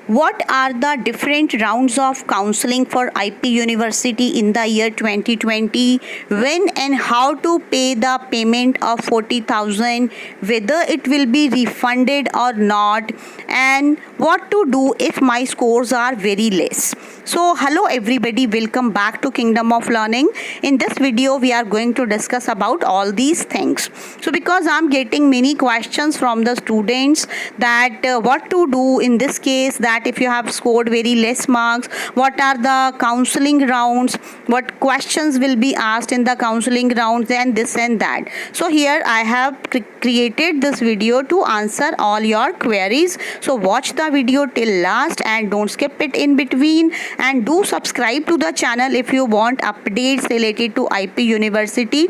What are the different rounds of counseling for IP University in the year 2020? When and how to pay the payment of 40,000, whether it will be refunded or not, and what to do if my scores are very less. So hello everybody, welcome back to Kingdom of Learning. In this video we are going to discuss about all these things. So because I'm getting many questions from the students that what to do in this case, that if you have scored very less marks, what are the counseling rounds, what questions will be asked in the counseling rounds, and this and that. So here I have created this video to answer all your queries. So watch the video till last and don't skip it in between, and do subscribe to the channel if you want updates related to IP University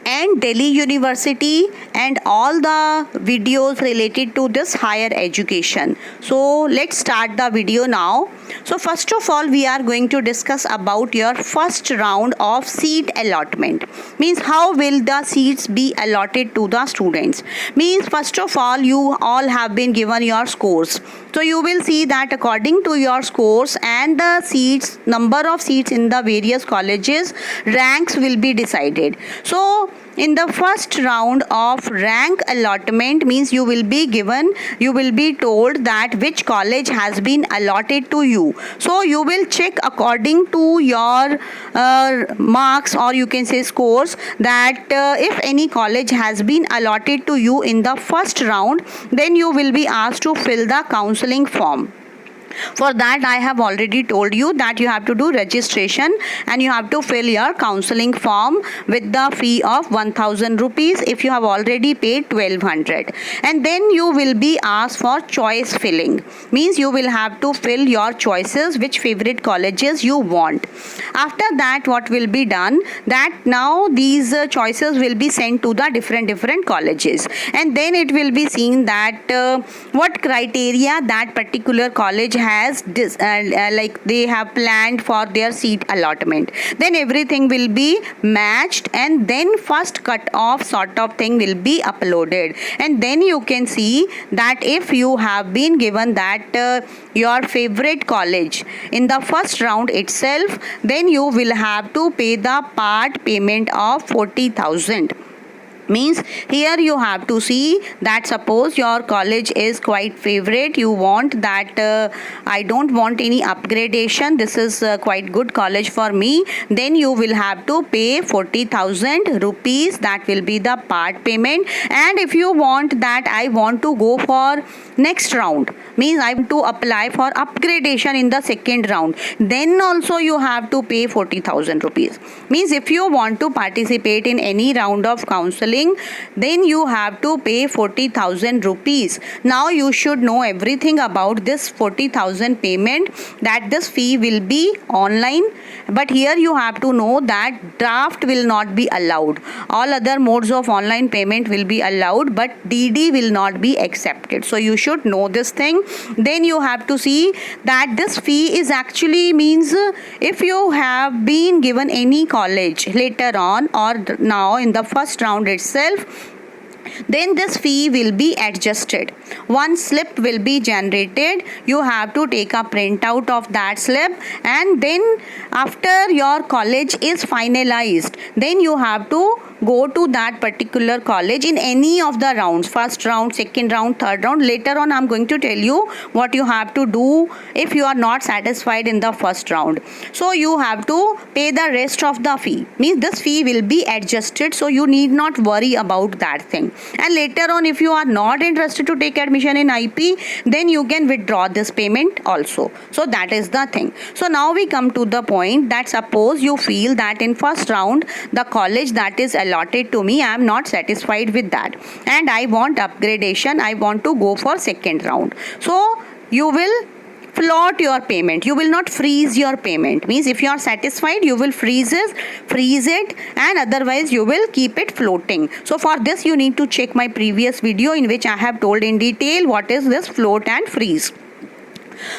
and Delhi University and all the videos related to this higher education. So let's start the video now. So first of all, we are going to discuss about your first round of seat allotment. Means how will the seats be allotted to the students. Means first of all, you all have been given your scores. So you will see that according to your scores and the seats, number of seats in the various colleges, ranks will be decided. So in the first round of rank allotment, means you will be told that which college has been allotted to you. So you will check according to your marks, or you can say scores, that if any college has been allotted to you in the first round, then you will be asked to fill the counseling form. For that, I have already told you that you have to do registration and you have to fill your counseling form with the fee of 1000 rupees if you have already paid 1200. And then you will be asked for choice filling. Means you will have to fill your choices, which favorite colleges you want. After that, what will be done, that now these choices will be sent to the different colleges, and then it will be seen that what criteria that particular college has like they have planned for their seat allotment. Then everything will be matched, and then first cut off sort of thing will be uploaded, and then you can see that if you have been given that your favorite college in the first round itself, then you will have to pay the part payment of 40,000. Means here you have to see that suppose your college is quite favorite, you want that I don't want any upgradation, this is quite good college for me, then you will have to pay 40,000 rupees. That will be the part payment. And if you want that I want to go for next round, means I want to apply for upgradation in the second round, then also you have to pay 40,000 rupees. Means if you want to participate in any round of counseling, then you have to pay 40,000 rupees. Now you should know everything about this 40,000 payment, that this fee will be online, but here you have to know that draft will not be allowed. All other modes of online payment will be allowed, but DD will not be accepted. So you should know this thing. Then you have to see that this fee is actually means if you have been given any college later on or now in the first round itself, then this fee will be adjusted. One slip will be generated. You have to take a printout of that slip, and then after your college is finalized, then you have to go to that particular college in any of the rounds, first round, second round, third round. Later on I'm going to tell you what you have to do if you are not satisfied in the first round. So you have to pay the rest of the fee. Means this fee will be adjusted, so you need not worry about that thing. And later on, if you are not interested to take admission in IP, then you can withdraw this payment also. So that is the thing. So now we come to the point that suppose you feel that in first round the college that is allotted to me, I am not satisfied with that and I want upgradation, I want to go for second round. So you will float your payment, you will not freeze your payment. Means if you are satisfied, you will freeze it, and otherwise you will keep it floating. So for this you need to check my previous video in which I have told in detail what is this float and freeze.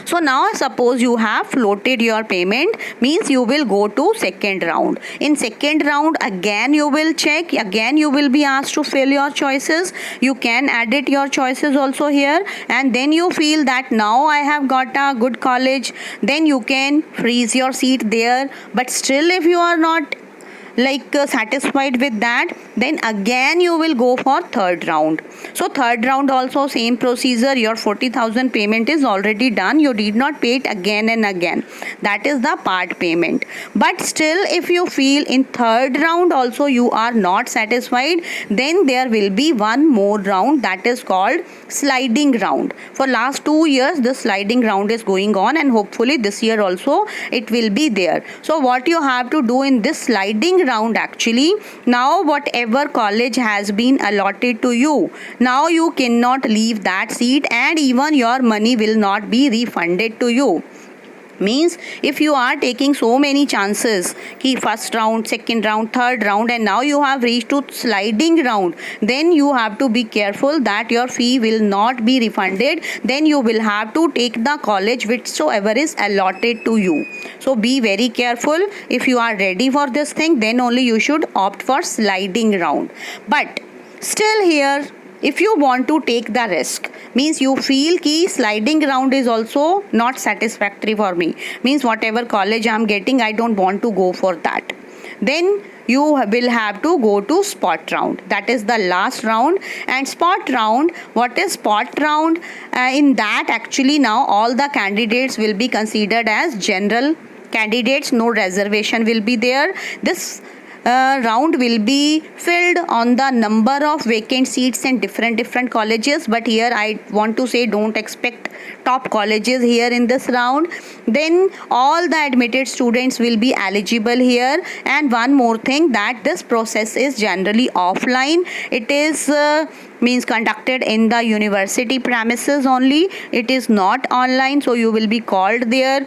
So now suppose you have floated your payment, means you will go to second round. In second round again you will check, again you will be asked to fill your choices. You can edit your choices also here, and then you feel that now I have got a good college, then you can freeze your seat there. But still if you are not satisfied with that, then again you will go for third round. So third round also same procedure. Your 40,000 payment is already done, you did not pay it again and again. That is the part payment. But still if you feel in third round also you are not satisfied, then there will be one more round, that is called sliding round. For last 2 years the sliding round is going on, and hopefully this year also it will be there. So what you have to do in this sliding round, actually now whatever college has been allotted to you, now you cannot leave that seat, and even your money will not be refunded to you. Means if you are taking so many chances ki first round, second round, third round, and now you have reached to sliding round, then you have to be careful that your fee will not be refunded. Then you will have to take the college whichsoever is allotted to you. So be very careful. If you are ready for this thing, then only you should opt for sliding round. But still here, if you want to take the risk, means you feel ki sliding round is also not satisfactory for me, means whatever college I am getting, I don't want to go for that, then you will have to go to spot round. That is the last round. And spot round, what is spot round? In that actually now all the candidates will be considered as general candidates, no reservation will be there. This round will be filled on the number of vacant seats in different colleges, but here I want to say don't expect top colleges here in this round. Then all the admitted students will be eligible here. And one more thing, that this process is generally offline. It is means conducted in the university premises only. It is not online, so you will be called there.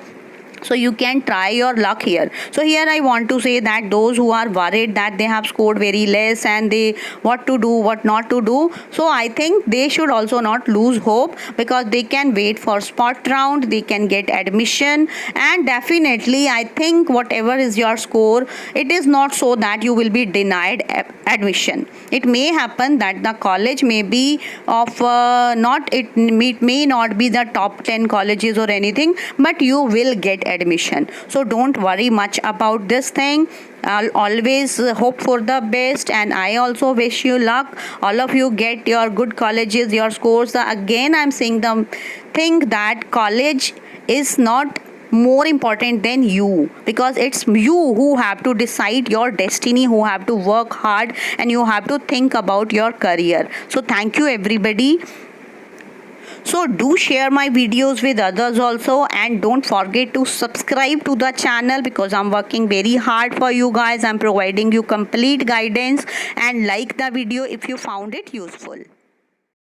So you can try your luck here. So here I want to say that those who are worried that they have scored very less and they what to do, what not to do, so I think they should also not lose hope, because they can wait for spot round, they can get admission. And definitely I think whatever is your score, it is not so that you will be denied admission. It may happen that the college may be of it may not be the top 10 colleges or anything, but you will get admission. So don't worry much about this thing. I'll always hope for the best, and I also wish you luck. All of you get your good colleges, your scores. Again I'm saying the thing that college is not more important than you, because it's you who have to decide your destiny, who have to work hard, and you have to think about your career. So thank you everybody. So do share my videos with others also, and don't forget to subscribe to the channel, because I'm working very hard for you guys. I'm providing you complete guidance, and like the video if you found it useful.